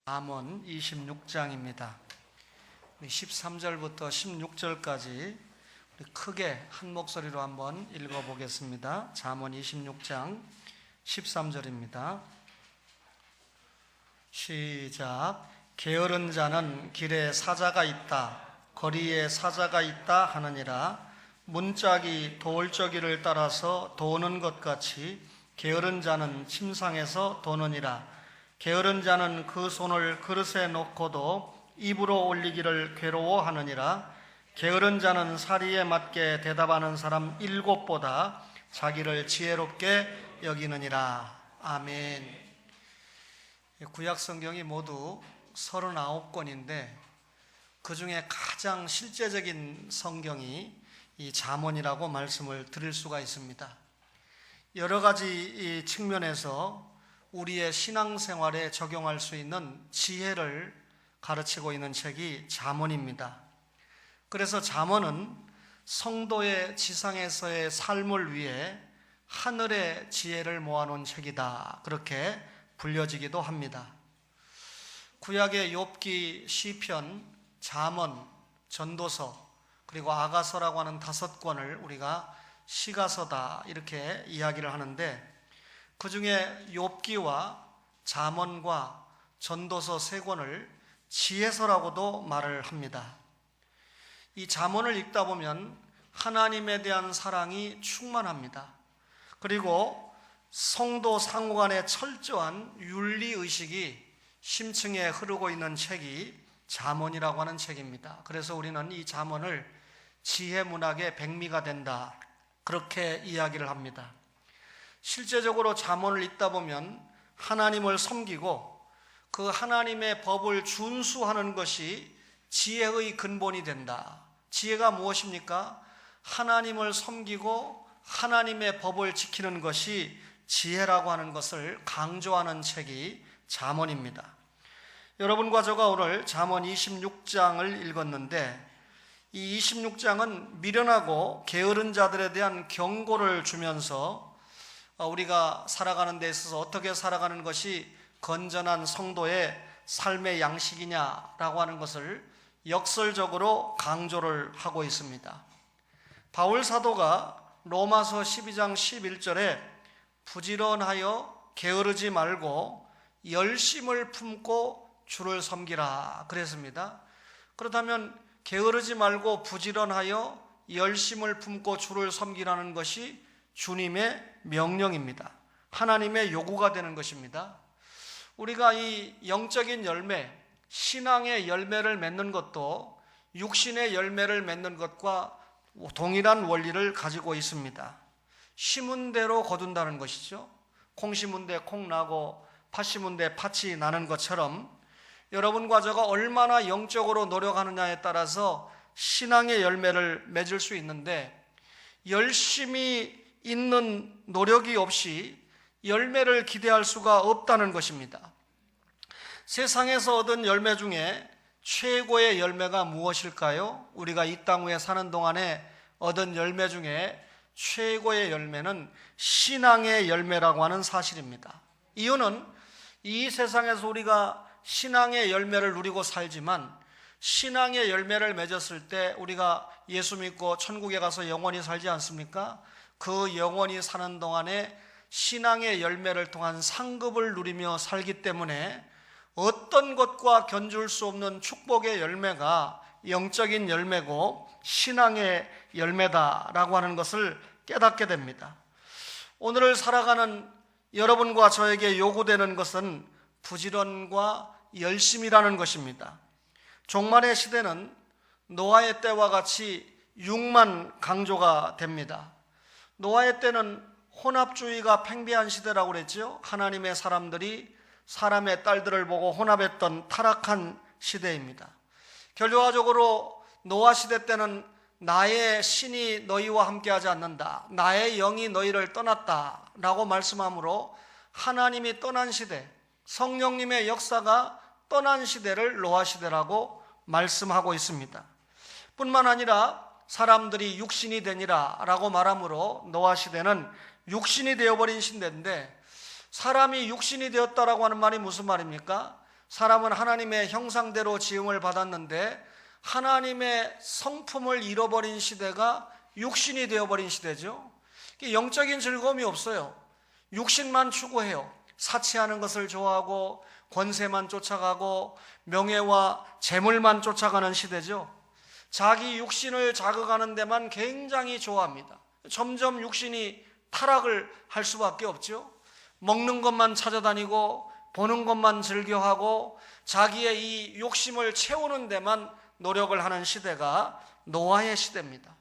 잠언 26장입니다. 13절부터 16절까지 크게 한 목소리로 한번 읽어보겠습니다. 잠언 26장 13절입니다. 시작. 게으른 자는 길에 사자가 있다, 거리에 사자가 있다 하느니라. 문짝이 돌저기를 따라서 도는 것 같이 게으른 자는 침상에서 도느니라. 게으른 자는 그 손을 그릇에 놓고도 입으로 올리기를 괴로워하느니라. 게으른 자는 사리에 맞게 대답하는 사람 7보다 자기를 지혜롭게 여기느니라. 아멘. 구약 성경이 모두 39권인데 그 중에 가장 실제적인 성경이 이 잠언이라고 말씀을 드릴 수가 있습니다. 여러 가지 측면에서 우리의 신앙생활에 적용할 수 있는 지혜를 가르치고 있는 책이 잠언입니다. 그래서 잠언은 성도의 지상에서의 삶을 위해 하늘의 지혜를 모아놓은 책이다, 그렇게 불려지기도 합니다. 구약의 욥기, 시편, 잠언, 전도서, 그리고 아가서라고 하는 5권을 우리가 시가서다 이렇게 이야기를 하는데, 그 중에 욥기와 잠언과 전도서 3권을 지혜서라고도 말을 합니다. 이 잠언을 읽다 보면 하나님에 대한 사랑이 충만합니다. 그리고 성도 상호 간의 철저한 윤리의식이 심층에 흐르고 있는 책이 잠언이라고 하는 책입니다. 그래서 우리는 이 잠언을 지혜문학의 백미가 된다, 그렇게 이야기를 합니다. 실제적으로 잠언을 읽다 보면 하나님을 섬기고 그 하나님의 법을 준수하는 것이 지혜의 근본이 된다. 지혜가 무엇입니까? 하나님을 섬기고 하나님의 법을 지키는 것이 지혜라고 하는 것을 강조하는 책이 잠언입니다. 여러분과 저가 오늘 잠언 26장을 읽었는데, 이 26장은 미련하고 게으른 자들에 대한 경고를 주면서 우리가 살아가는 데 있어서 어떻게 살아가는 것이 건전한 성도의 삶의 양식이냐라고 하는 것을 역설적으로 강조를 하고 있습니다. 바울 사도가 로마서 12장 11절에 부지런하여 게으르지 말고 열심을 품고 주를 섬기라 그랬습니다. 그렇다면 게으르지 말고 부지런하여 열심을 품고 주를 섬기라는 것이 주님의 명령입니다. 하나님의 요구가 되는 것입니다. 우리가 이 영적인 열매, 신앙의 열매를 맺는 것도 육신의 열매를 맺는 것과 동일한 원리를 가지고 있습니다. 심은 대로 거둔다는 것이죠. 콩 심은 데 콩 나고 팥 심은 데 팥이 나는 것처럼 여러분과 저가 얼마나 영적으로 노력하느냐에 따라서 신앙의 열매를 맺을 수 있는데, 열심히 있는 노력이 없이 열매를 기대할 수가 없다는 것입니다. 세상에서 얻은 열매 중에 최고의 열매가 무엇일까요? 우리가 이 땅 위에 사는 동안에 얻은 열매 중에 최고의 열매는 신앙의 열매라고 하는 사실입니다. 이유는 이 세상에서 우리가 신앙의 열매를 누리고 살지만, 신앙의 열매를 맺었을 때 우리가 예수 믿고 천국에 가서 영원히 살지 않습니까? 그 영원히 사는 동안에 신앙의 열매를 통한 상급을 누리며 살기 때문에 어떤 것과 견줄 수 없는 축복의 열매가 영적인 열매고 신앙의 열매다라고 하는 것을 깨닫게 됩니다. 오늘을 살아가는 여러분과 저에게 요구되는 것은 부지런과 열심이라는 것입니다. 종말의 시대는 노아의 때와 같이 육만 강조가 됩니다. 노아의 때는 혼합주의가 팽배한 시대라고 그랬죠. 하나님의 사람들이 사람의 딸들을 보고 혼합했던 타락한 시대입니다. 결과적으로 노아 시대 때는 나의 신이 너희와 함께하지 않는다, 나의 영이 너희를 떠났다 라고 말씀하므로 하나님이 떠난 시대, 성령님의 역사가 떠난 시대를 노아 시대라고 말씀하고 있습니다. 뿐만 아니라 사람들이 육신이 되니라 라고 말하므로 노아 시대는 육신이 되어버린 시대인데, 사람이 육신이 되었다라고 하는 말이 무슨 말입니까? 사람은 하나님의 형상대로 지음을 받았는데 하나님의 성품을 잃어버린 시대가 육신이 되어버린 시대죠. 영적인 즐거움이 없어요. 육신만 추구해요. 사치하는 것을 좋아하고 권세만 쫓아가고 명예와 재물만 쫓아가는 시대죠. 자기 육신을 자극하는 데만 굉장히 좋아합니다. 점점 육신이 타락을 할 수밖에 없죠. 먹는 것만 찾아다니고 보는 것만 즐겨하고 자기의 이 욕심을 채우는 데만 노력을 하는 시대가 노아의 시대입니다.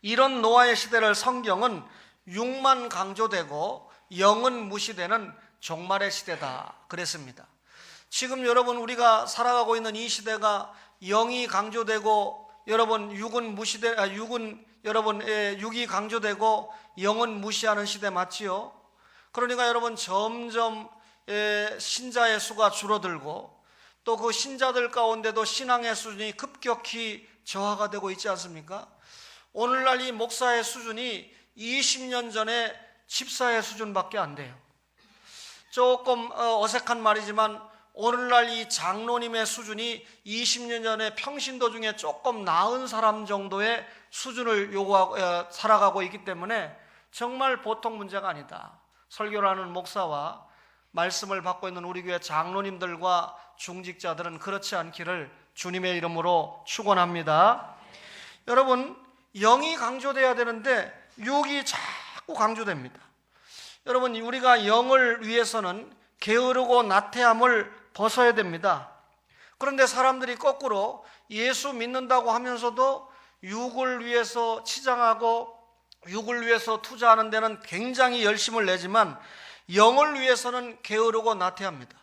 이런 노아의 시대를 성경은 육만 강조되고 영은 무시되는 종말의 시대다 그랬습니다. 지금 여러분 우리가 살아가고 있는 이 시대가 영이 강조되고 여러분 육이 강조되고 영은 무시하는 시대 맞지요? 그러니까 여러분 점점 신자의 수가 줄어들고 또 그 신자들 가운데도 신앙의 수준이 급격히 저하가 되고 있지 않습니까? 오늘날 이 목사의 수준이 20년 전에 집사의 수준밖에 안 돼요. 조금 어색한 말이지만 오늘날 이 장로님의 수준이 20년 전에 평신도 중에 조금 나은 사람 정도의 수준을 요구하고 살아가고 있기 때문에 정말 보통 문제가 아니다. 설교를 하는 목사와 말씀을 받고 있는 우리 교회 장로님들과 중직자들은 그렇지 않기를 주님의 이름으로 축원합니다. 여러분, 영이 강조돼야 되는데 육이 자꾸 강조됩니다. 여러분, 우리가 영을 위해서는 게으르고 나태함을 벗어야 됩니다. 그런데 사람들이 거꾸로 예수 믿는다고 하면서도 육을 위해서 치장하고 육을 위해서 투자하는 데는 굉장히 열심을 내지만 영을 위해서는 게으르고 나태합니다.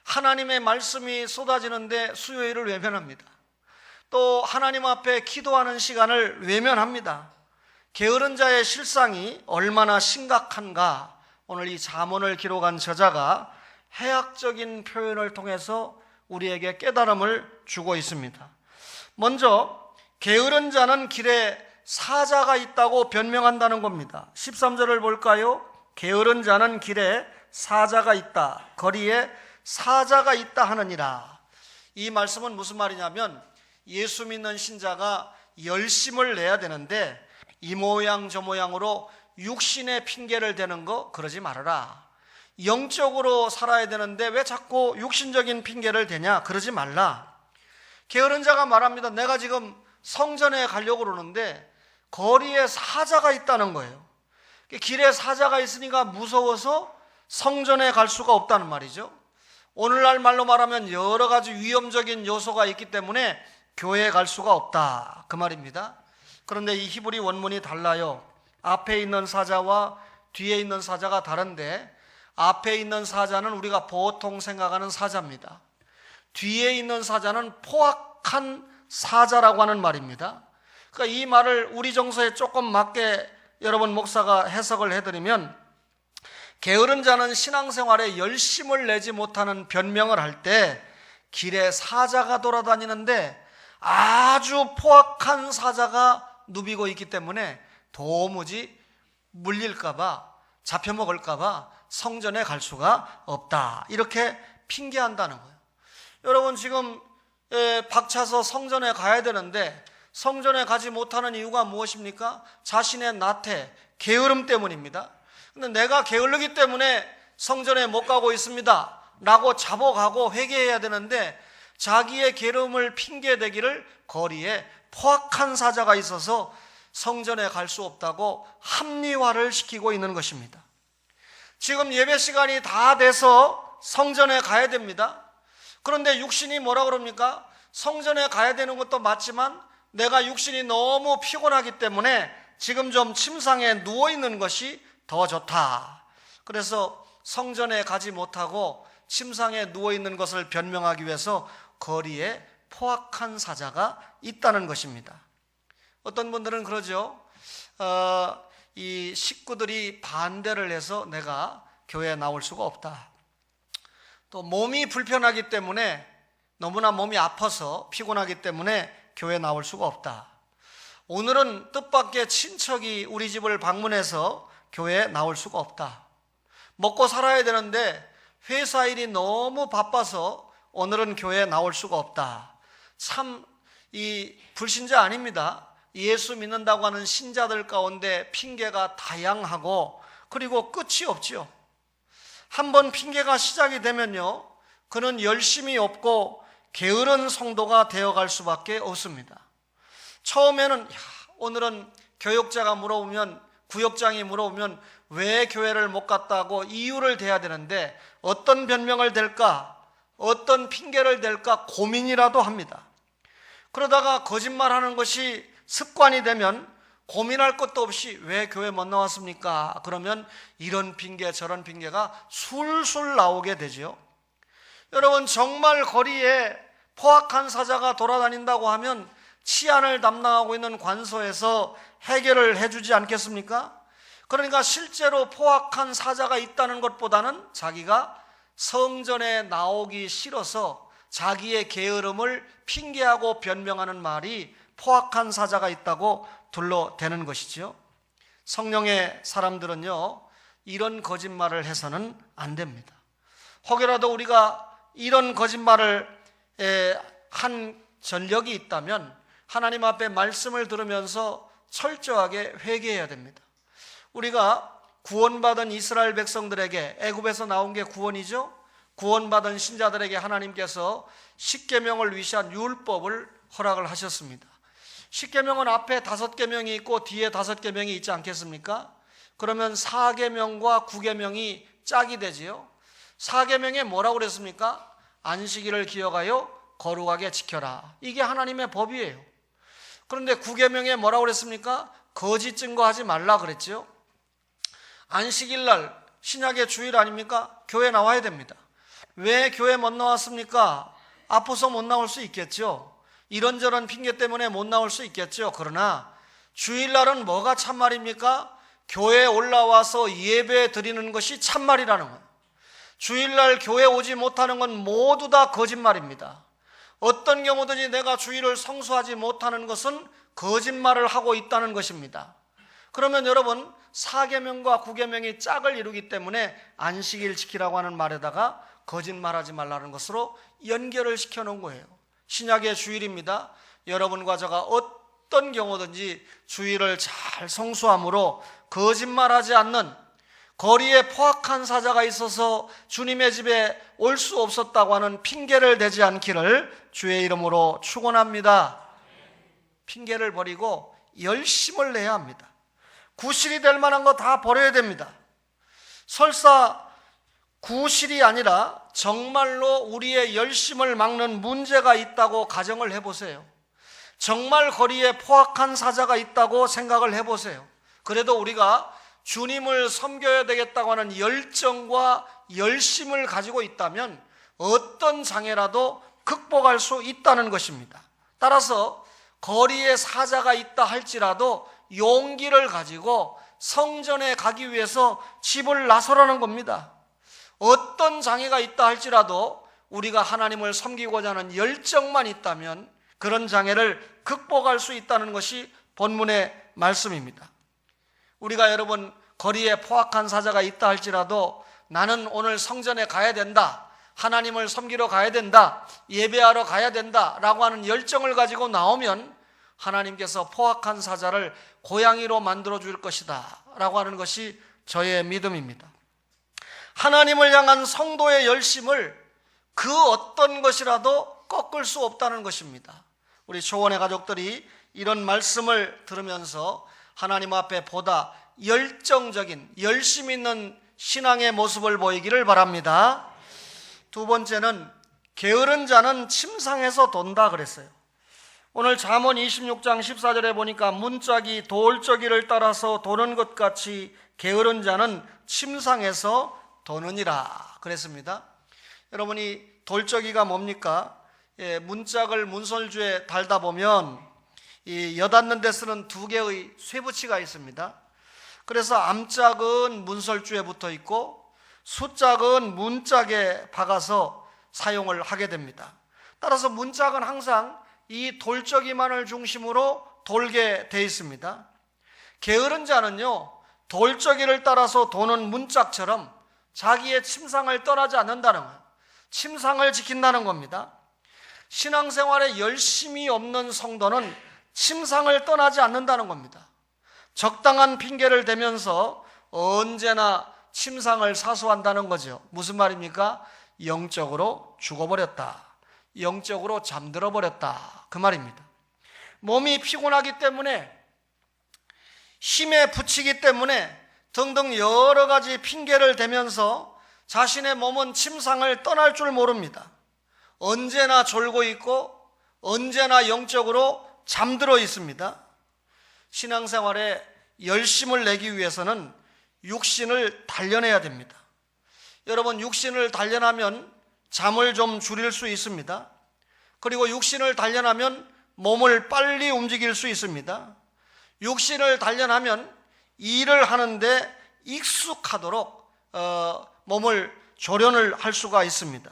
하나님의 말씀이 쏟아지는데 수요일을 외면합니다. 또 하나님 앞에 기도하는 시간을 외면합니다. 게으른 자의 실상이 얼마나 심각한가 오늘 이 잠언을 기록한 저자가 해학적인 표현을 통해서 우리에게 깨달음을 주고 있습니다. 먼저 게으른 자는 길에 사자가 있다고 변명한다는 겁니다. 13절을 볼까요? 게으른 자는 길에 사자가 있다. 거리에 사자가 있다 하느니라. 이 말씀은 무슨 말이냐면 예수 믿는 신자가 열심을 내야 되는데 이 모양 저 모양으로 육신의 핑계를 대는 거 그러지 말아라. 영적으로 살아야 되는데 왜 자꾸 육신적인 핑계를 대냐? 그러지 말라. 게으른 자가 말합니다. 내가 지금 성전에 가려고 그러는데 거리에 사자가 있다는 거예요. 길에 사자가 있으니까 무서워서 성전에 갈 수가 없다는 말이죠. 오늘날 말로 말하면 여러 가지 위험적인 요소가 있기 때문에 교회에 갈 수가 없다 그 말입니다. 그런데 이 히브리 원문이 달라요. 앞에 있는 사자와 뒤에 있는 사자가 다른데 앞에 있는 사자는 우리가 보통 생각하는 사자입니다. 뒤에 있는 사자는 포악한 사자라고 하는 말입니다. 그러니까 이 말을 우리 정서에 조금 맞게 여러분 목사가 해석을 해드리면 게으른 자는 신앙생활에 열심을 내지 못하는 변명을 할 때 길에 사자가 돌아다니는데 아주 포악한 사자가 누비고 있기 때문에 도무지 물릴까봐 잡혀먹을까봐 성전에 갈 수가 없다 이렇게 핑계한다는 거예요. 여러분 지금 박차서 성전에 가야 되는데 성전에 가지 못하는 이유가 무엇입니까? 자신의 나태, 게으름 때문입니다. 근데 내가 게을르기 때문에 성전에 못 가고 있습니다 라고 자복하고 회개해야 되는데 자기의 게으름을 핑계대기를 거리에 포악한 사자가 있어서 성전에 갈 수 없다고 합리화를 시키고 있는 것입니다. 지금 예배 시간이 다 돼서 성전에 가야 됩니다. 그런데 육신이 뭐라 그럽니까? 성전에 가야 되는 것도 맞지만 내가 육신이 너무 피곤하기 때문에 지금 좀 침상에 누워있는 것이 더 좋다. 그래서 성전에 가지 못하고 침상에 누워있는 것을 변명하기 위해서 거리에 포악한 사자가 있다는 것입니다. 어떤 분들은 그러죠. 이 식구들이 반대를 해서 내가 교회에 나올 수가 없다. 또 몸이 불편하기 때문에 너무나 몸이 아파서 피곤하기 때문에 교회에 나올 수가 없다. 오늘은 뜻밖의 친척이 우리 집을 방문해서 교회에 나올 수가 없다. 먹고 살아야 되는데 회사 일이 너무 바빠서 오늘은 교회에 나올 수가 없다. 참 이 불신자 아닙니다. 예수 믿는다고 하는 신자들 가운데 핑계가 다양하고 그리고 끝이 없지요. 한번 핑계가 시작이 되면요, 그는 열심히 없고 게으른 성도가 되어갈 수밖에 없습니다. 처음에는 오늘은 교역자가 물어보면, 구역장이 물어보면 왜 교회를 못 갔다고 이유를 대야 되는데 어떤 변명을 댈까, 어떤 핑계를 댈까 고민이라도 합니다. 그러다가 거짓말하는 것이 습관이 되면 고민할 것도 없이 왜 교회 못 나왔습니까? 그러면 이런 핑계 저런 핑계가 술술 나오게 되죠. 여러분, 정말 거리에 포악한 사자가 돌아다닌다고 하면 치안을 담당하고 있는 관서에서 해결을 해주지 않겠습니까? 그러니까 실제로 포악한 사자가 있다는 것보다는 자기가 성전에 나오기 싫어서 자기의 게으름을 핑계하고 변명하는 말이 포악한 사자가 있다고 둘러대는 것이죠. 성령의 사람들은요, 이런 거짓말을 해서는 안 됩니다. 혹여라도 우리가 이런 거짓말을 한 전력이 있다면 하나님 앞에 말씀을 들으면서 철저하게 회개해야 됩니다. 우리가 구원받은 이스라엘 백성들에게, 애굽에서 나온 게 구원이죠. 구원받은 신자들에게 하나님께서 십계명을 위시한 율법을 허락을 하셨습니다. 십계명은 앞에 5계명이 있고 뒤에 5계명이 있지 않겠습니까? 그러면 4계명과 9계명이 짝이 되지요. 4계명에 뭐라고 그랬습니까? 안식일을 기억하여 거룩하게 지켜라. 이게 하나님의 법이에요. 그런데 9계명에 뭐라고 그랬습니까? 거짓 증거하지 말라 그랬죠. 안식일 날 신약의 주일 아닙니까? 교회 나와야 됩니다. 왜 교회 못 나왔습니까? 아파서 못 나올 수 있겠죠. 이런저런 핑계 때문에 못 나올 수 있겠죠. 그러나 주일날은 뭐가 참말입니까? 교회에 올라와서 예배 드리는 것이 참말이라는 거예요. 주일날 교회 오지 못하는 건 모두 다 거짓말입니다. 어떤 경우든지 내가 주일을 성수하지 못하는 것은 거짓말을 하고 있다는 것입니다. 그러면 여러분, 4계명과 9계명이 짝을 이루기 때문에 안식일 지키라고 하는 말에다가 거짓말하지 말라는 것으로 연결을 시켜놓은 거예요. 신약의 주일입니다. 여러분과 제가 어떤 경우든지 주일을 잘 성수함으로 거짓말하지 않는, 거리에 포악한 사자가 있어서 주님의 집에 올 수 없었다고 하는 핑계를 대지 않기를 주의 이름으로 축원합니다. 핑계를 버리고 열심을 내야 합니다. 구실이 될 만한 거 다 버려야 됩니다. 설사 구실이 아니라 정말로 우리의 열심을 막는 문제가 있다고 가정을 해보세요. 정말 거리에 포악한 사자가 있다고 생각을 해보세요. 그래도 우리가 주님을 섬겨야 되겠다고 하는 열정과 열심을 가지고 있다면 어떤 장애라도 극복할 수 있다는 것입니다. 따라서 거리에 사자가 있다 할지라도 용기를 가지고 성전에 가기 위해서 집을 나서라는 겁니다. 어떤 장애가 있다 할지라도 우리가 하나님을 섬기고자 하는 열정만 있다면 그런 장애를 극복할 수 있다는 것이 본문의 말씀입니다. 우리가 여러분, 거리에 포악한 사자가 있다 할지라도 나는 오늘 성전에 가야 된다, 하나님을 섬기러 가야 된다, 예배하러 가야 된다 라고 하는 열정을 가지고 나오면 하나님께서 포악한 사자를 고양이로 만들어 줄 것이다 라고 하는 것이 저의 믿음입니다. 하나님을 향한 성도의 열심을 그 어떤 것이라도 꺾을 수 없다는 것입니다. 우리 초원의 가족들이 이런 말씀을 들으면서 하나님 앞에 보다 열정적인, 열심 있는 신앙의 모습을 보이기를 바랍니다. 두 번째는 게으른 자는 침상에서 돈다 그랬어요. 오늘 잠언 26장 14절에 보니까 문짝이 돌적이를 따라서 도는 것 같이 게으른 자는 침상에서 도느니라 그랬습니다. 여러분이 돌적이가 뭡니까? 문짝을 문설주에 달다 보면 이 여닫는 데 쓰는 2개의 쇠붙이가 있습니다. 그래서 암짝은 문설주에 붙어 있고 숫짝은 문짝에 박아서 사용을 하게 됩니다. 따라서 문짝은 항상 이 돌적이만을 중심으로 돌게 돼 있습니다. 게으른 자는요, 돌적이를 따라서 도는 문짝처럼 자기의 침상을 떠나지 않는다는 거예요. 침상을 지킨다는 겁니다. 신앙생활에 열심이 없는 성도는 침상을 떠나지 않는다는 겁니다. 적당한 핑계를 대면서 언제나 침상을 사수한다는 거죠. 무슨 말입니까? 영적으로 죽어버렸다. 영적으로 잠들어 버렸다. 그 말입니다. 몸이 피곤하기 때문에, 힘에 부치기 때문에 등등 여러 가지 핑계를 대면서 자신의 몸은 침상을 떠날 줄 모릅니다. 언제나 졸고 있고 언제나 영적으로 잠들어 있습니다. 신앙생활에 열심을 내기 위해서는 육신을 단련해야 됩니다. 여러분, 육신을 단련하면 잠을 좀 줄일 수 있습니다. 그리고 육신을 단련하면 몸을 빨리 움직일 수 있습니다. 육신을 단련하면 일을 하는데 익숙하도록 몸을 조련을 할 수가 있습니다.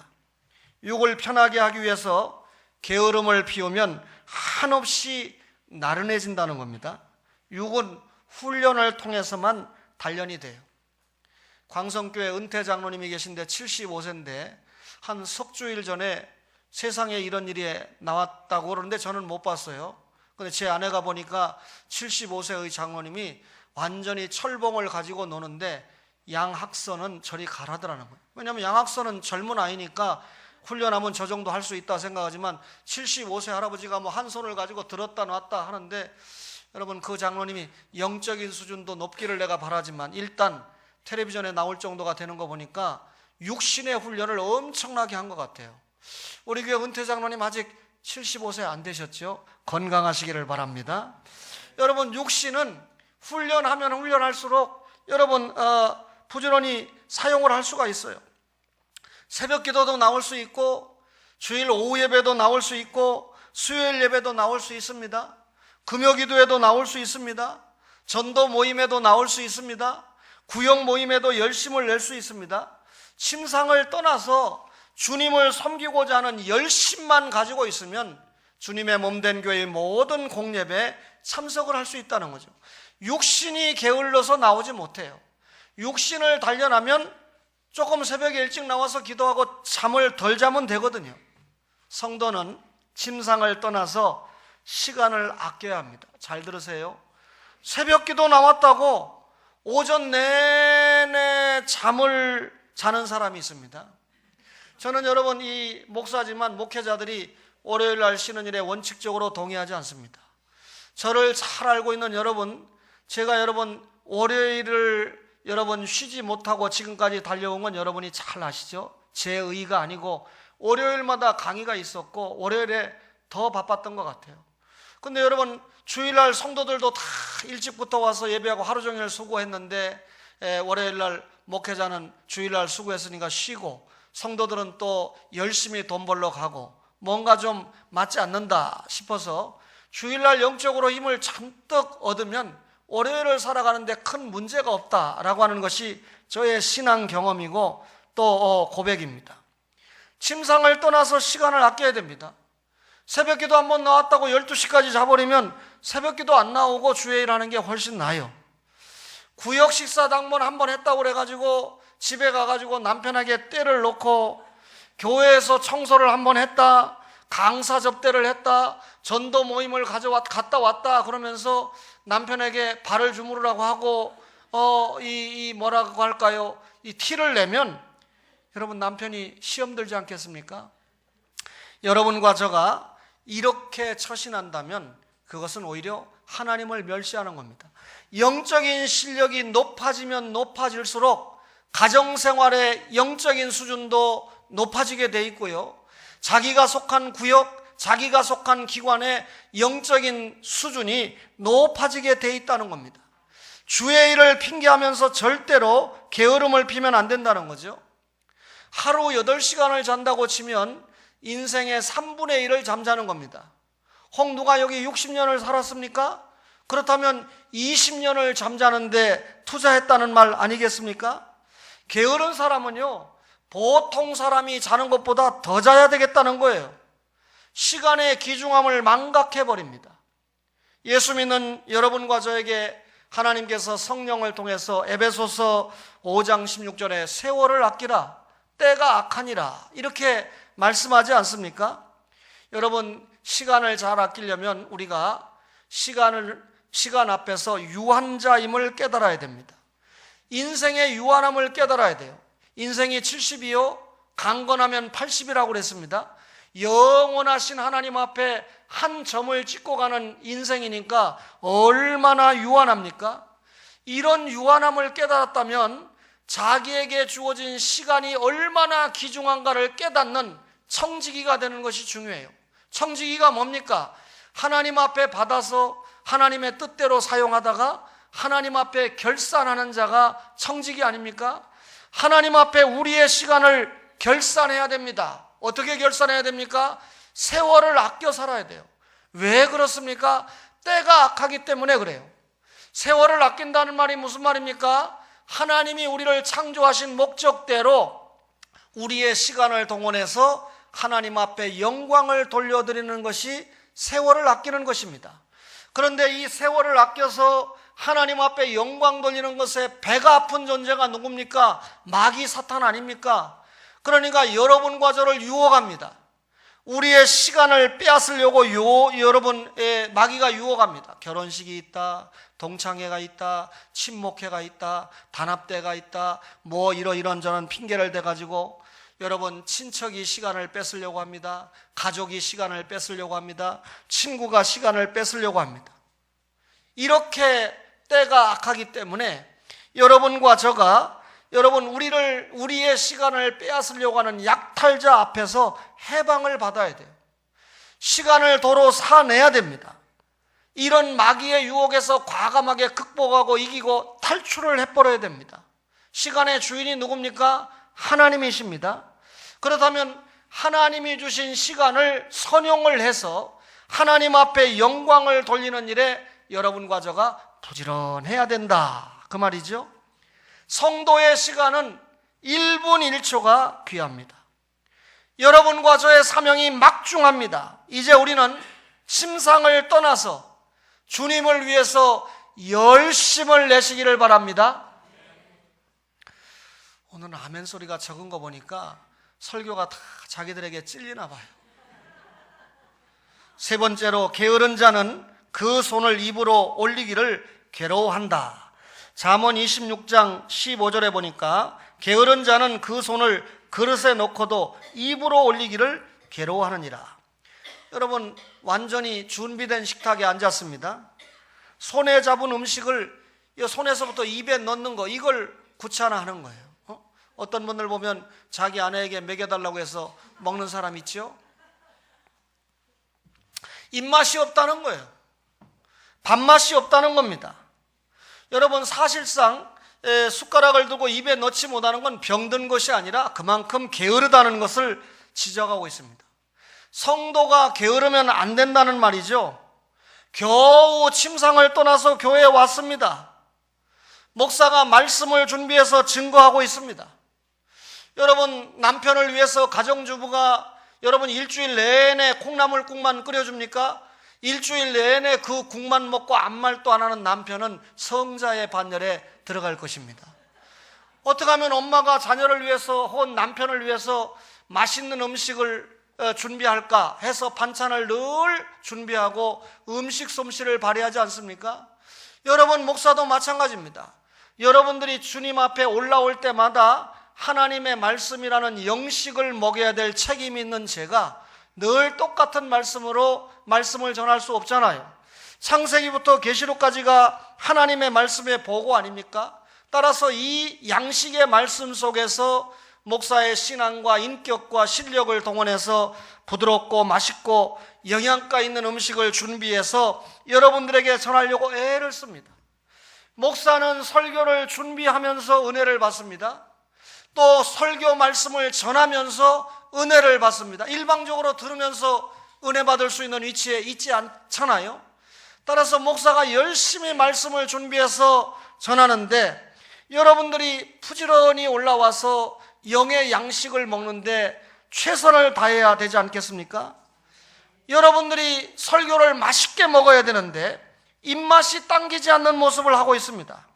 육을 편하게 하기 위해서 게으름을 피우면 한없이 나른해진다는 겁니다. 육은 훈련을 통해서만 단련이 돼요. 광성교회 은퇴 장로님이 계신데 75세인데 한 석주일 전에 세상에 이런 일이 나왔다고 그러는데 저는 못 봤어요. 근데 제 아내가 보니까 75세의 장로님이 완전히 철봉을 가지고 노는데 양학선은 저리 가라더라는 거예요. 왜냐하면 양학선은 젊은 아이니까 훈련하면 저 정도 할 수 있다 생각하지만 75세 할아버지가 뭐 한 손을 가지고 들었다 놨다 하는데, 여러분, 그 장로님이 영적인 수준도 높기를 내가 바라지만 일단 텔레비전에 나올 정도가 되는 거 보니까 육신의 훈련을 엄청나게 한 것 같아요. 우리 교회 은퇴 장로님 아직 75세 안 되셨죠? 건강하시기를 바랍니다. 여러분, 육신은 훈련하면 훈련할수록 여러분 부지런히 사용을 할 수가 있어요. 새벽 기도도 나올 수 있고 주일 오후 예배도 나올 수 있고 수요일 예배도 나올 수 있습니다. 금요 기도에도 나올 수 있습니다. 전도 모임에도 나올 수 있습니다. 구역 모임에도 열심을 낼 수 있습니다. 침상을 떠나서 주님을 섬기고자 하는 열심만 가지고 있으면 주님의 몸된 교회의 모든 공예배에 참석을 할 수 있다는 거죠. 육신이 게을러서 나오지 못해요. 육신을 단련하면 조금 새벽에 일찍 나와서 기도하고 잠을 덜 자면 되거든요. 성도는 침상을 떠나서 시간을 아껴야 합니다. 잘 들으세요. 새벽 기도 나왔다고 오전 내내 잠을 자는 사람이 있습니다. 저는 여러분, 이 목사지만 목회자들이 월요일 날 쉬는 일에 원칙적으로 동의하지 않습니다. 저를 잘 알고 있는 여러분, 제가 여러분 월요일을 여러분 쉬지 못하고 지금까지 달려온 건 여러분이 잘 아시죠? 제 의가 아니고 월요일마다 강의가 있었고 월요일에 더 바빴던 것 같아요. 근데 여러분, 주일날 성도들도 다 일찍부터 와서 예배하고 하루 종일 수고했는데 월요일날 목회자는 주일날 수고했으니까 쉬고 성도들은 또 열심히 돈 벌러 가고 뭔가 좀 맞지 않는다 싶어서 주일날 영적으로 힘을 잔뜩 얻으면 월요일을 살아가는데 큰 문제가 없다라고 하는 것이 저의 신앙 경험이고 또 고백입니다. 침상을 떠나서 시간을 아껴야 됩니다. 새벽기도 한번 나왔다고 12시까지 자버리면 새벽기도 안 나오고 주일을 하는 게 훨씬 나아요. 구역 식사 당번 한번 했다고 그래가지고 집에 가가지고 남편에게 때를 놓고 교회에서 청소를 한번 했다, 강사 접대를 했다, 전도 모임을 갔다 왔다 그러면서 남편에게 발을 주무르라고 하고 뭐라고 할까요? 이 티를 내면 여러분, 남편이 시험 들지 않겠습니까? 여러분과 저가 이렇게 처신한다면 그것은 오히려 하나님을 멸시하는 겁니다. 영적인 실력이 높아지면 높아질수록 가정생활의 영적인 수준도 높아지게 돼 있고요, 자기가 속한 구역, 자기가 속한 기관의 영적인 수준이 높아지게 돼 있다는 겁니다. 주의 일을 핑계하면서 절대로 게으름을 피면 안 된다는 거죠. 하루 8시간을 잔다고 치면 인생의 3분의 1을 잠자는 겁니다. 누가 여기 60년을 살았습니까? 그렇다면 20년을 잠자는데 투자했다는 말 아니겠습니까? 게으른 사람은요, 보통 사람이 자는 것보다 더 자야 되겠다는 거예요. 시간의 귀중함을 망각해버립니다. 예수 믿는 여러분과 저에게 하나님께서 성령을 통해서 에베소서 5장 16절에 세월을 아끼라, 때가 악하니라, 이렇게 말씀하지 않습니까? 여러분, 시간을 잘 아끼려면 우리가 시간 앞에서 유한자임을 깨달아야 됩니다. 인생의 유한함을 깨달아야 돼요. 인생이 70이요 강건하면 80이라고 그랬습니다. 영원하신 하나님 앞에 한 점을 찍고 가는 인생이니까 얼마나 유한합니까? 이런 유한함을 깨달았다면 자기에게 주어진 시간이 얼마나 귀중한가를 깨닫는 청지기가 되는 것이 중요해요. 청지기가 뭡니까? 하나님 앞에 받아서 하나님의 뜻대로 사용하다가 하나님 앞에 결산하는 자가 청지기 아닙니까? 하나님 앞에 우리의 시간을 결산해야 됩니다. 어떻게 결산해야 됩니까? 세월을 아껴 살아야 돼요. 왜 그렇습니까? 때가 악하기 때문에 그래요. 세월을 아낀다는 말이 무슨 말입니까? 하나님이 우리를 창조하신 목적대로 우리의 시간을 동원해서 하나님 앞에 영광을 돌려드리는 것이 세월을 아끼는 것입니다. 그런데 이 세월을 아껴서 하나님 앞에 영광 돌리는 것에 배가 아픈 존재가 누굽니까? 마귀 사탄 아닙니까? 그러니까 여러분과 저를 유혹합니다. 우리의 시간을 빼앗으려고 여러분의 마귀가 유혹합니다. 결혼식이 있다, 동창회가 있다, 친목회가 있다, 단합대가 있다, 뭐 이런저런 핑계를 대가지고 여러분, 친척이 시간을 뺏으려고 합니다. 가족이 시간을 뺏으려고 합니다. 친구가 시간을 뺏으려고 합니다. 이렇게 때가 악하기 때문에 여러분과 저가 우리의 시간을 빼앗으려고 하는 약탈자 앞에서 해방을 받아야 돼요. 시간을 도로 사내야 됩니다. 이런 마귀의 유혹에서 과감하게 극복하고 이기고 탈출을 해버려야 됩니다. 시간의 주인이 누굽니까? 하나님이십니다. 그렇다면 하나님이 주신 시간을 선용을 해서 하나님 앞에 영광을 돌리는 일에 여러분과 저가 부지런해야 된다, 그 말이죠. 성도의 시간은 1분 1초가 귀합니다. 여러분과 저의 사명이 막중합니다. 이제 우리는 심상을 떠나서 주님을 위해서 열심을 내시기를 바랍니다. 오늘 아멘 소리가 적은 거 보니까 설교가 다 자기들에게 찔리나 봐요. 세 번째로, 게으른 자는 그 손을 입으로 올리기를 괴로워한다. 잠언 26장 15절에 보니까 게으른 자는 그 손을 그릇에 놓고도 입으로 올리기를 괴로워하느니라. 여러분, 완전히 준비된 식탁에 앉았습니다. 손에 잡은 음식을 손에서부터 입에 넣는 거, 이걸 귀찮아하는 거예요. 어떤 분들 보면 자기 아내에게 먹여달라고 해서 먹는 사람 있죠? 입맛이 없다는 거예요. 밥맛이 없다는 겁니다. 여러분, 사실상 숟가락을 들고 입에 넣지 못하는 건 병든 것이 아니라 그만큼 게으르다는 것을 지적하고 있습니다. 성도가 게으르면 안 된다는 말이죠. 겨우 침상을 떠나서 교회에 왔습니다. 목사가 말씀을 준비해서 증거하고 있습니다. 여러분, 남편을 위해서 가정주부가 여러분 일주일 내내 콩나물국만 끓여줍니까? 일주일 내내 그 국만 먹고 아무 말도 안 하는 남편은 성자의 반열에 들어갈 것입니다. 어떻게 하면 엄마가 자녀를 위해서 혹은 남편을 위해서 맛있는 음식을 준비할까 해서 반찬을 늘 준비하고 음식 솜씨를 발휘하지 않습니까? 여러분, 목사도 마찬가지입니다. 여러분들이 주님 앞에 올라올 때마다 하나님의 말씀이라는 영식을 먹여야 될 책임이 있는 제가 늘 똑같은 말씀을 전할 수 없잖아요. 창세기부터 계시록까지가 하나님의 말씀의 보고 아닙니까? 따라서 이 양식의 말씀 속에서 목사의 신앙과 인격과 실력을 동원해서 부드럽고 맛있고 영양가 있는 음식을 준비해서 여러분들에게 전하려고 애를 씁니다. 목사는 설교를 준비하면서 은혜를 받습니다. 또 설교 말씀을 전하면서 은혜를 받습니다. 일방적으로 들으면서 은혜 받을 수 있는 위치에 있지 않잖아요. 따라서 목사가 열심히 말씀을 준비해서 전하는데 여러분들이 부지런히 올라와서 영의 양식을 먹는데 최선을 다해야 되지 않겠습니까? 여러분들이 설교를 맛있게 먹어야 되는데 입맛이 당기지 않는 모습을 하고 있습니다.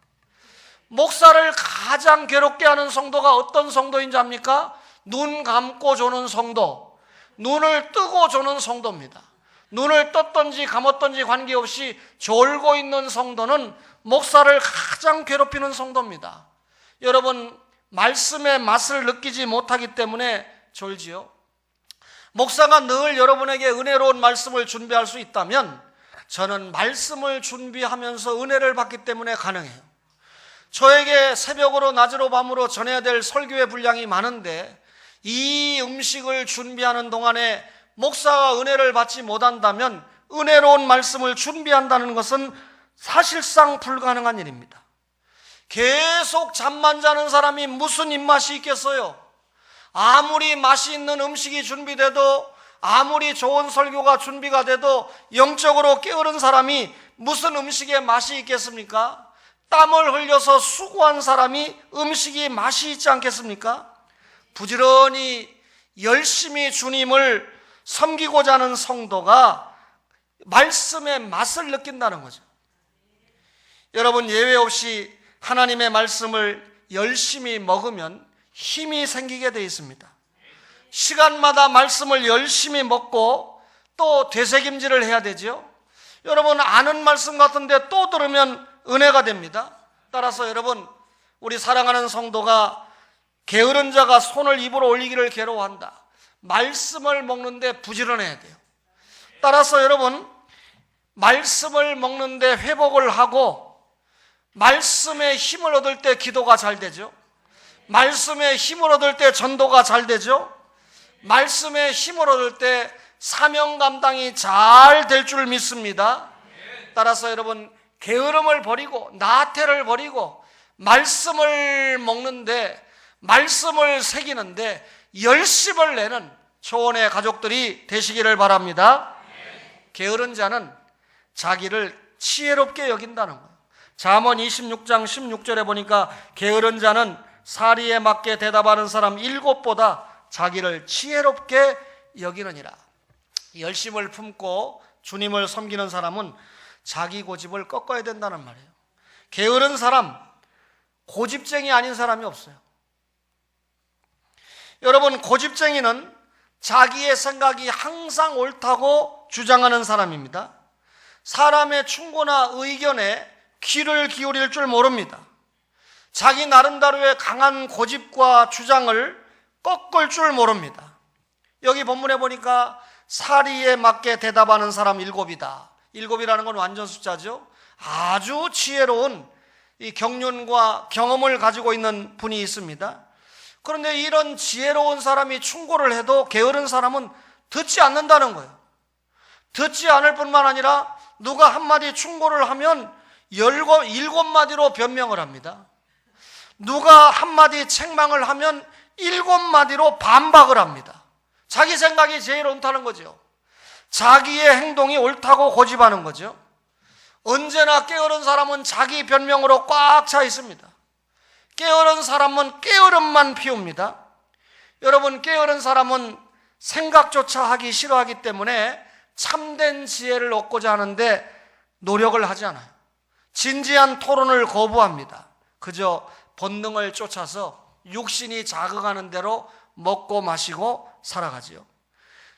목사를 가장 괴롭게 하는 성도가 어떤 성도인지 압니까? 눈 감고 조는 성도, 눈을 뜨고 조는 성도입니다. 눈을 떴든지 감았든지 관계없이 졸고 있는 성도는 목사를 가장 괴롭히는 성도입니다. 여러분, 말씀의 맛을 느끼지 못하기 때문에 졸지요. 목사가 늘 여러분에게 은혜로운 말씀을 준비할 수 있다면 저는 말씀을 준비하면서 은혜를 받기 때문에 가능해요. 저에게 새벽으로 낮으로 밤으로 전해야 될 설교의 분량이 많은데 이 음식을 준비하는 동안에 목사가 은혜를 받지 못한다면 은혜로운 말씀을 준비한다는 것은 사실상 불가능한 일입니다. 계속 잠만 자는 사람이 무슨 입맛이 있겠어요? 아무리 맛이 있는 음식이 준비돼도, 아무리 좋은 설교가 준비가 돼도 영적으로 게으른 사람이 무슨 음식에 맛이 있겠습니까? 땀을 흘려서 수고한 사람이 음식이 맛이 있지 않겠습니까? 부지런히 열심히 주님을 섬기고자 하는 성도가 말씀의 맛을 느낀다는 거죠. 여러분, 예외 없이 하나님의 말씀을 열심히 먹으면 힘이 생기게 되어 있습니다. 시간마다 말씀을 열심히 먹고 또 되새김질을 해야 되죠. 여러분, 아는 말씀 같은데 또 들으면 은혜가 됩니다. 따라서 여러분, 우리 사랑하는 성도가 게으른 자가 손을 입으로 올리기를 괴로워한다. 말씀을 먹는데 부지런해야 돼요. 따라서 여러분, 말씀을 먹는데 회복을 하고 말씀의 힘을 얻을 때 기도가 잘 되죠. 말씀의 힘을 얻을 때 전도가 잘 되죠. 말씀의 힘을 얻을 때 사명 감당이 잘 될 줄 믿습니다. 따라서 여러분, 게으름을 버리고 나태를 버리고 말씀을 먹는데, 말씀을 새기는데 열심을 내는 초원의 가족들이 되시기를 바랍니다. 게으른 자는 자기를 지혜롭게 여긴다는 거예요. 잠언 26장 16절에 보니까 게으른 자는 사리에 맞게 대답하는 사람 7보다 자기를 지혜롭게 여기느니라. 열심을 품고 주님을 섬기는 사람은 자기 고집을 꺾어야 된다는 말이에요. 게으른 사람, 고집쟁이 아닌 사람이 없어요. 여러분, 고집쟁이는 자기의 생각이 항상 옳다고 주장하는 사람입니다. 사람의 충고나 의견에 귀를 기울일 줄 모릅니다. 자기 나름대로의 강한 고집과 주장을 꺾을 줄 모릅니다. 여기 본문에 보니까 사리에 맞게 대답하는 사람 7이다. 7이라는 건 완전 숫자죠. 아주 지혜로운 이 경륜과 경험을 가지고 있는 분이 있습니다. 그런데 이런 지혜로운 사람이 충고를 해도 게으른 사람은 듣지 않는다는 거예요. 듣지 않을 뿐만 아니라 누가 한마디 충고를 하면 7마디로 변명을 합니다. 누가 한마디 책망을 하면 7마디로 반박을 합니다. 자기 생각이 제일 옳다는 거죠. 자기의 행동이 옳다고 고집하는 거죠. 언제나 게으른 사람은 자기 변명으로 꽉 차 있습니다. 게으른 사람은 게으름만 피웁니다. 여러분, 게으른 사람은 생각조차 하기 싫어하기 때문에 참된 지혜를 얻고자 하는데 노력을 하지 않아요. 진지한 토론을 거부합니다. 그저 본능을 쫓아서 육신이 자극하는 대로 먹고 마시고 살아가지요.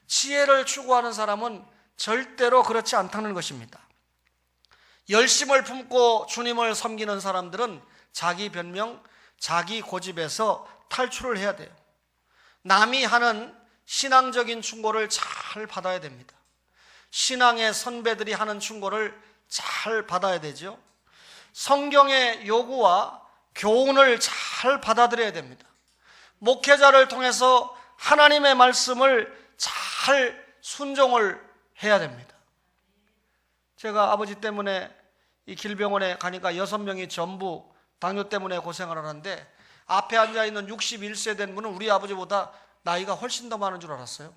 지혜를 추구하는 사람은 절대로 그렇지 않다는 것입니다. 열심을 품고 주님을 섬기는 사람들은 자기 변명, 자기 고집에서 탈출을 해야 돼요. 남이 하는 신앙적인 충고를 잘 받아야 됩니다. 신앙의 선배들이 하는 충고를 잘 받아야 되죠. 성경의 요구와 교훈을 잘 받아들여야 됩니다. 목회자를 통해서 하나님의 말씀을 잘 순종을 해야 됩니다. 제가 아버지 때문에 이 길병원에 가니까 6명이 전부 당뇨 때문에 고생을 하는데 앞에 앉아있는 61세 된 분은 우리 아버지보다 나이가 훨씬 더 많은 줄 알았어요.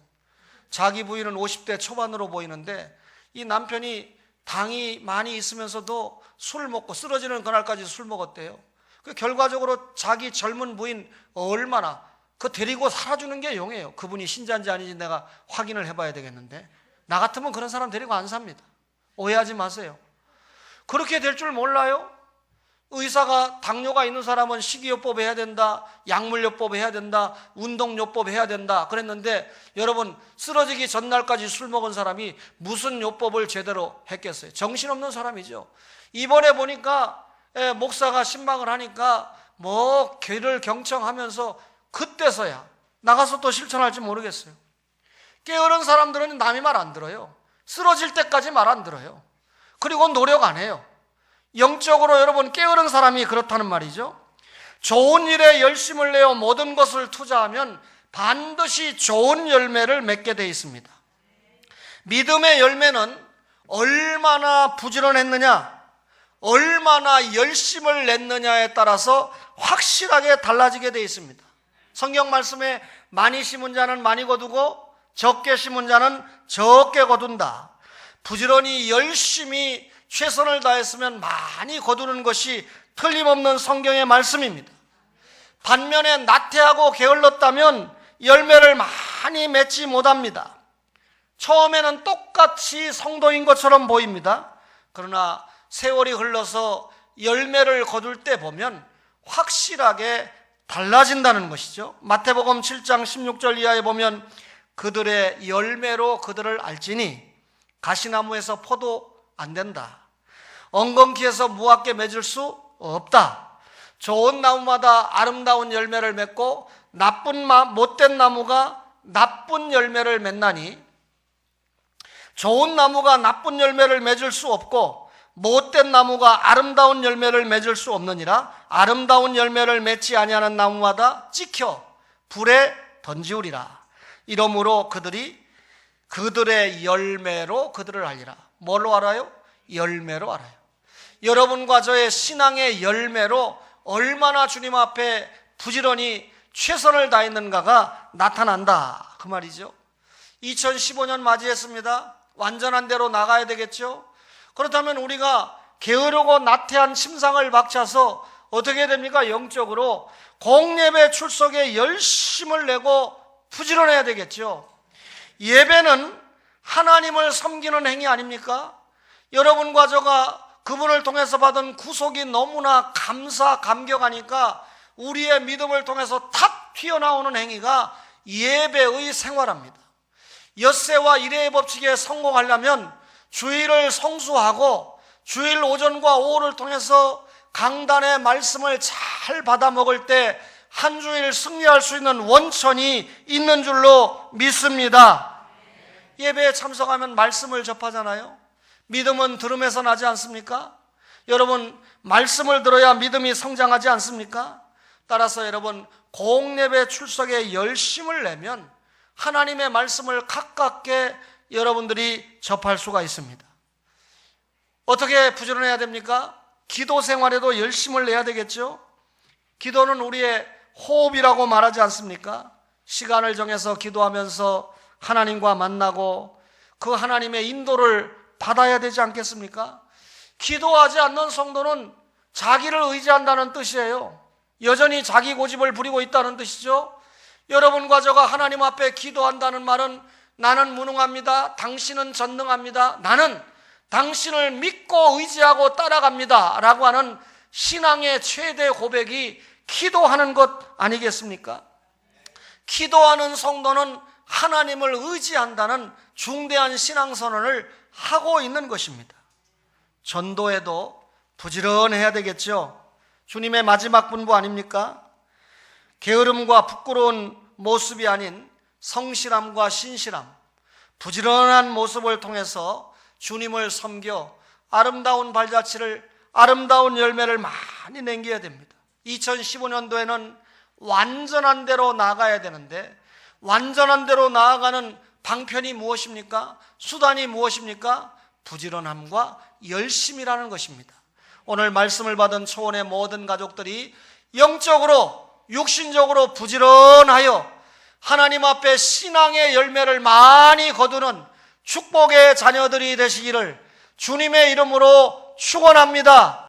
자기 부인은 50대 초반으로 보이는데 이 남편이 당이 많이 있으면서도 술 먹고 쓰러지는 그날까지 술 먹었대요. 결과적으로 자기 젊은 부인 얼마나 데리고 살아주는 게 용이에요. 그분이 신자인지 아닌지 내가 확인을 해봐야 되겠는데 나 같으면 그런 사람 데리고 안 삽니다. 오해하지 마세요. 그렇게 될 줄 몰라요? 의사가 당뇨가 있는 사람은 식이요법 해야 된다, 약물요법 해야 된다, 운동요법 해야 된다 그랬는데 여러분, 쓰러지기 전날까지 술 먹은 사람이 무슨 요법을 제대로 했겠어요? 정신없는 사람이죠. 이번에 보니까 목사가 신방을 하니까 뭐 귀를 경청하면서 그때서야 나가서 또 실천할지 모르겠어요. 게으른 사람들은 남이 말 안 들어요. 쓰러질 때까지 말 안 들어요. 그리고 노력 안 해요. 영적으로 여러분, 게으른 사람이 그렇다는 말이죠. 좋은 일에 열심을 내어 모든 것을 투자하면 반드시 좋은 열매를 맺게 되어 있습니다. 믿음의 열매는 얼마나 부지런했느냐, 얼마나 열심을 냈느냐에 따라서 확실하게 달라지게 되어 있습니다. 성경 말씀에 많이 심은 자는 많이 거두고 적게 심은 자는 적게 거둔다. 부지런히 열심히 최선을 다했으면 많이 거두는 것이 틀림없는 성경의 말씀입니다. 반면에 나태하고 게을렀다면 열매를 많이 맺지 못합니다. 처음에는 똑같이 성도인 것처럼 보입니다. 그러나 세월이 흘러서 열매를 거둘 때 보면 확실하게 달라진다는 것이죠. 마태복음 7장 16절 이하에 보면 그들의 열매로 그들을 알지니 가시나무에서 포도 안 된다, 엉겅퀴에서 무화과 맺을 수 없다. 좋은 나무마다 아름다운 열매를 맺고 못된 나무가 나쁜 열매를 맺나니, 좋은 나무가 나쁜 열매를 맺을 수 없고 못된 나무가 아름다운 열매를 맺을 수 없느니라. 아름다운 열매를 맺지 아니하는 나무마다 찍혀 불에 던지우리라. 이러므로 그들의 열매로 그들을 알리라. 뭘로 알아요? 열매로 알아요. 여러분과 저의 신앙의 열매로 얼마나 주님 앞에 부지런히 최선을 다했는가가 나타난다, 그 말이죠. 2015년 맞이했습니다. 완전한 대로 나가야 되겠죠. 그렇다면 우리가 게으르고 나태한 침상을 박차서 어떻게 됩니까? 영적으로 공예배 출석에 열심을 내고 부지런해야 되겠죠. 예배는 하나님을 섬기는 행위 아닙니까? 여러분과 저가 그분을 통해서 받은 구속이 너무나 감격하니까 우리의 믿음을 통해서 탁 튀어나오는 행위가 예배의 생활합니다. 엿새와 일회의 법칙에 성공하려면 주일을 성수하고 주일 오전과 오후를 통해서 강단의 말씀을 잘 받아 먹을 때 한 주일 승리할 수 있는 원천이 있는 줄로 믿습니다. 예배에 참석하면 말씀을 접하잖아요. 믿음은 들음에서 나지 않습니까? 여러분, 말씀을 들어야 믿음이 성장하지 않습니까? 따라서 여러분, 공예배 출석에 열심을 내면 하나님의 말씀을 가깝게 여러분들이 접할 수가 있습니다. 어떻게 부지런해야 됩니까? 기도 생활에도 열심을 내야 되겠죠. 기도는 우리의 호흡이라고 말하지 않습니까? 시간을 정해서 기도하면서 하나님과 만나고 그 하나님의 인도를 받아야 되지 않겠습니까? 기도하지 않는 성도는 자기를 의지한다는 뜻이에요. 여전히 자기 고집을 부리고 있다는 뜻이죠. 여러분과 저가 하나님 앞에 기도한다는 말은 나는 무능합니다, 당신은 전능합니다, 나는 당신을 믿고 의지하고 따라갑니다 라고 하는 신앙의 최대 고백이 기도하는 것 아니겠습니까? 기도하는 성도는 하나님을 의지한다는 중대한 신앙선언을 하고 있는 것입니다. 전도에도 부지런해야 되겠죠. 주님의 마지막 분부 아닙니까? 게으름과 부끄러운 모습이 아닌 성실함과 신실함, 부지런한 모습을 통해서 주님을 섬겨 아름다운 발자취를, 아름다운 열매를 많이 남겨야 됩니다. 2015년도에는 완전한 대로 나아가야 되는데 완전한 대로 나아가는 방편이 무엇입니까? 수단이 무엇입니까? 부지런함과 열심이라는 것입니다. 오늘 말씀을 받은 초원의 모든 가족들이 영적으로 육신적으로 부지런하여 하나님 앞에 신앙의 열매를 많이 거두는 축복의 자녀들이 되시기를 주님의 이름으로 축원합니다.